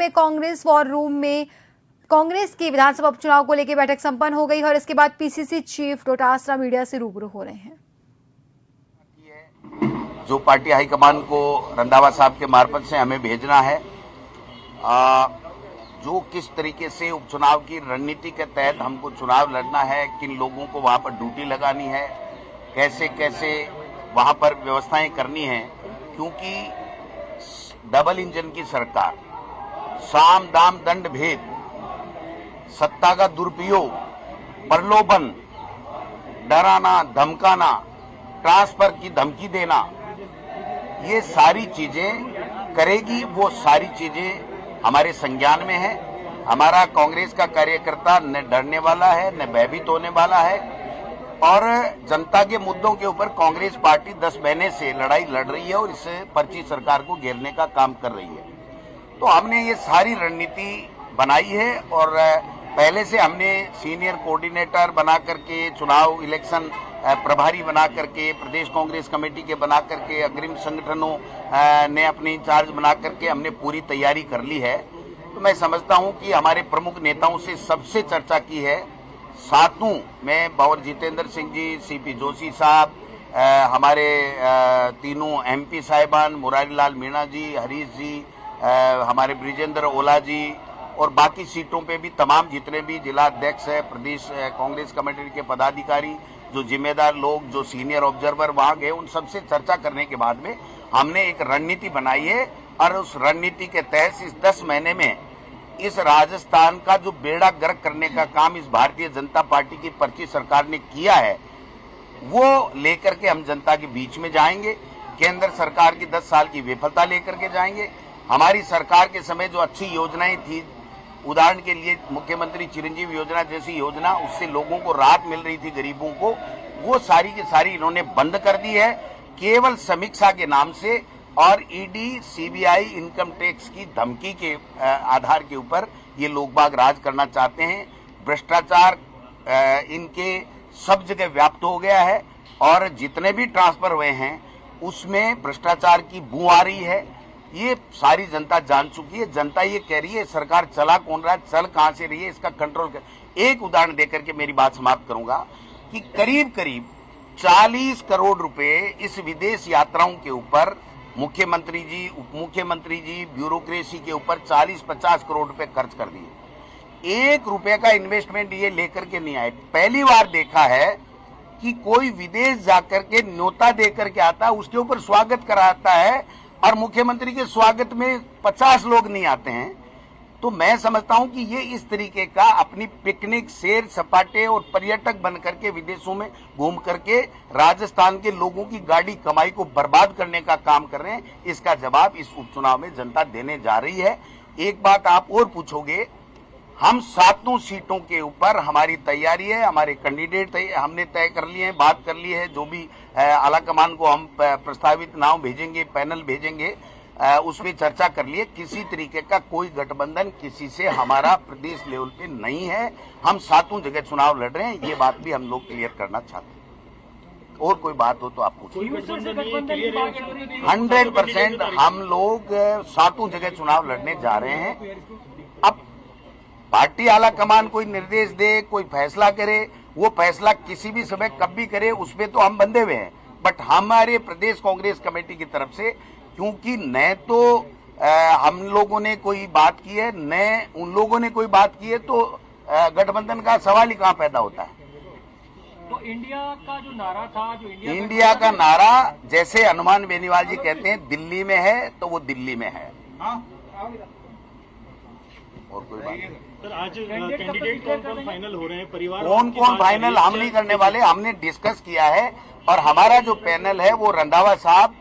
पे Congress war room में कांग्रेस की विधानसभा उपचुनाव को लेकर बैठक संपन्न हो गई और इसके बाद पीसीसी चीफ डोटासरा मीडिया से रूबरू हो रहे हैं। जो पार्टी हाईकमान को रंधावा साहब के मार्फत से हमें भेजना है, जो किस तरीके से उपचुनाव की रणनीति के तहत हमको चुनाव लड़ना है, किन लोगों को वहां पर ड्यूटी लगानी है, कैसे कैसे वहां पर व्यवस्थाएं करनी है, क्योंकि डबल इंजन की सरकार, साम दाम दंड भेद, सत्ता का दुरुपयोग, प्रलोभन, डराना, धमकाना, ट्रांसफर की धमकी देना, ये सारी चीजें करेगी। वो सारी चीजें हमारे संज्ञान में है। हमारा कांग्रेस का कार्यकर्ता न डरने वाला है, न भयभीत होने वाला है और जनता के मुद्दों के ऊपर कांग्रेस पार्टी 10 महीने से लड़ाई लड़ रही है और इस पर्ची सरकार को घेरने का काम कर रही है। तो हमने ये सारी रणनीति बनाई है और पहले से हमने सीनियर कोऑर्डिनेटर बना करके, चुनाव इलेक्शन प्रभारी बना करके, प्रदेश कांग्रेस कमेटी के बना करके, अग्रिम संगठनों ने अपनी इंचार्ज बना करके हमने पूरी तैयारी कर ली है। तो मैं समझता हूं कि हमारे प्रमुख नेताओं से सबसे चर्चा की है। सातों में बावर जितेंद्र सिंह जी, सीपी जोशी साहब, हमारे तीनों एमपी साहिबान, मुरारी लाल मीणा जी, हरीश जी, हमारे ब्रिजेंद्र ओला जी और बाकी सीटों पे भी तमाम जितने भी जिला अध्यक्ष है, प्रदेश कांग्रेस कमेटी के पदाधिकारी, जो जिम्मेदार लोग, जो सीनियर ऑब्जर्वर वहां गए, उन सबसे चर्चा करने के बाद में हमने एक रणनीति बनाई है और उस रणनीति के तहत इस 10 महीने में इस राजस्थान का जो बेड़ा गर्क करने का काम इस भारतीय जनता पार्टी की पर्ची सरकार ने किया है, वो लेकर के हम जनता के बीच में जाएंगे। केंद्र सरकार की 10 साल की विफलता लेकर के जाएंगे। हमारी सरकार के समय जो अच्छी योजनाएं थी, उदाहरण के लिए मुख्यमंत्री चिरंजीवी योजना जैसी योजना, उससे लोगों को राहत मिल रही थी, गरीबों को, वो सारी की सारी इन्होंने बंद कर दी है केवल समीक्षा के नाम से और ईडी, सीबीआई, इनकम टैक्स की धमकी के आधार के ऊपर ये लोग बाग राज करना चाहते हैं। भ्रष्टाचार इनके सब जगह व्याप्त हो गया है और जितने भी ट्रांसफर हुए हैं उसमें भ्रष्टाचार की बू आ रही है। ये सारी जनता जान चुकी है। जनता ये कह रही है सरकार चला कौन रहा है, चल कहां से रही है, इसका कंट्रोल कर। एक उदाहरण देकर के मेरी बात समाप्त करूंगा कि करीब करीब 40 करोड़ रुपए इस विदेश यात्राओं के ऊपर मुख्यमंत्री जी, उप मुख्यमंत्री जी, ब्यूरोक्रेसी के ऊपर 40-50 करोड़ रुपए खर्च कर दिए। 1 रुपए का इन्वेस्टमेंट ये लेकर के नहीं आए। पहली बार देखा है कि कोई विदेश जाकर के न्योता देकर के आता है, उसके ऊपर स्वागत कराता है और मुख्यमंत्री के स्वागत में 50 लोग नहीं आते हैं। तो मैं समझता हूं कि ये इस तरीके का अपनी पिकनिक, सैर सपाटे और पर्यटक बन करके विदेशों में घूम करके राजस्थान के लोगों की गाड़ी कमाई को बर्बाद करने का काम कर रहे हैं। इसका जवाब इस उपचुनाव में जनता देने जा रही है। एक बात आप और पूछोगे, हम 7 सीटों के ऊपर हमारी तैयारी है, हमारे कैंडिडेट हमने तय कर लिए हैं, बात कर ली है। जो भी आलाकमान को हम प्रस्तावित नाम भेजेंगे, पैनल भेजेंगे, उसमें चर्चा कर लिए। किसी तरीके का कोई गठबंधन किसी से हमारा प्रदेश लेवल पे नहीं है। हम 7 जगह चुनाव लड़ रहे हैं, ये बात भी हम लोग क्लियर करना चाहते हैं। और कोई बात हो तो आप पूछिए। 100% हम लोग 7 जगह चुनाव लड़ने जा रहे हैं। अब पार्टी आला कमान कोई निर्देश दे, कोई फैसला करे, वो फैसला किसी भी समय कब भी करे, उसमें तो हम बंधे हुए हैं। बट हमारे प्रदेश कांग्रेस कमेटी की तरफ से, क्योंकि न तो हम लोगों ने कोई बात की है, न उन लोगों ने कोई बात की है, तो गठबंधन का सवाल ही कहां पैदा होता है। तो इंडिया का जो नारा था, जो इंडिया का नारा, जैसे हनुमान बेनीवाल जी कहते हैं, दिल्ली में है तो वो दिल्ली में है। और कोई बात नहीं। सर, आज कैंडिडेट कौन फाइनल हो रहे हैं? परिवार कौन फाइनल हम नहीं करने वाले, हमने डिस्कस किया है और हमारा जो पैनल है वो रंधावा साहब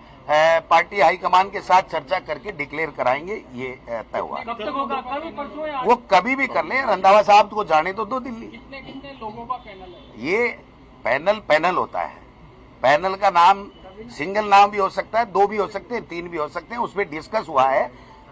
पार्टी हाईकमान के साथ चर्चा करके डिक्लेयर कराएंगे। ये तय हुआ। कब तक होगा? कल परसों या वो कभी भी कर ले, रंधावा साहब को जाने तो दो दिल्ली। कितने लोगों का पैनल है? ये पैनल होता है। पैनल का नाम सिंगल नाम भी हो सकता है, 2 भी हो सकते हैं, 3 भी हो सकते हैं। उसमें डिस्कस हुआ है।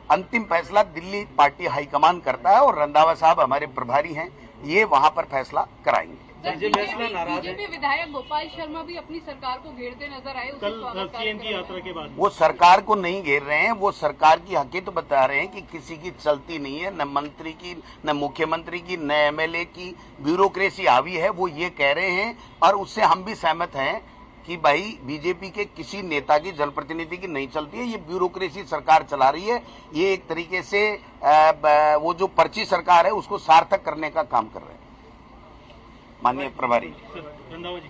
अंतिम फैसला दिल्ली पार्टी हाईकमान करता है और रंधावा साहब हमारे प्रभारी हैं, ये वहां पर फैसला कराएंगे। बीजेपी विधायक गोपाल शर्मा भी अपनी सरकार को घेरते नजर आए कल सीएम की यात्रा के बाद वो सरकार को नहीं घेर रहे हैं, वो सरकार की हकीकत बता रहे हैं कि किसी की चलती नहीं है, न मंत्री की, न मुख्यमंत्री की, न एमएलए की, ब्यूरोक्रेसी हावी है, वो ये कह रहे हैं। और उससे हम भी सहमत हैं कि भाई बीजेपी के किसी नेता की, जनप्रतिनिधि की नहीं चलती है, ये ब्यूरोक्रेसी सरकार चला रही है। ये एक तरीके से वो जो पर्ची सरकार है उसको सार्थक करने का काम कर रहे हैं। माननीय प्रभारी रंधावा जी।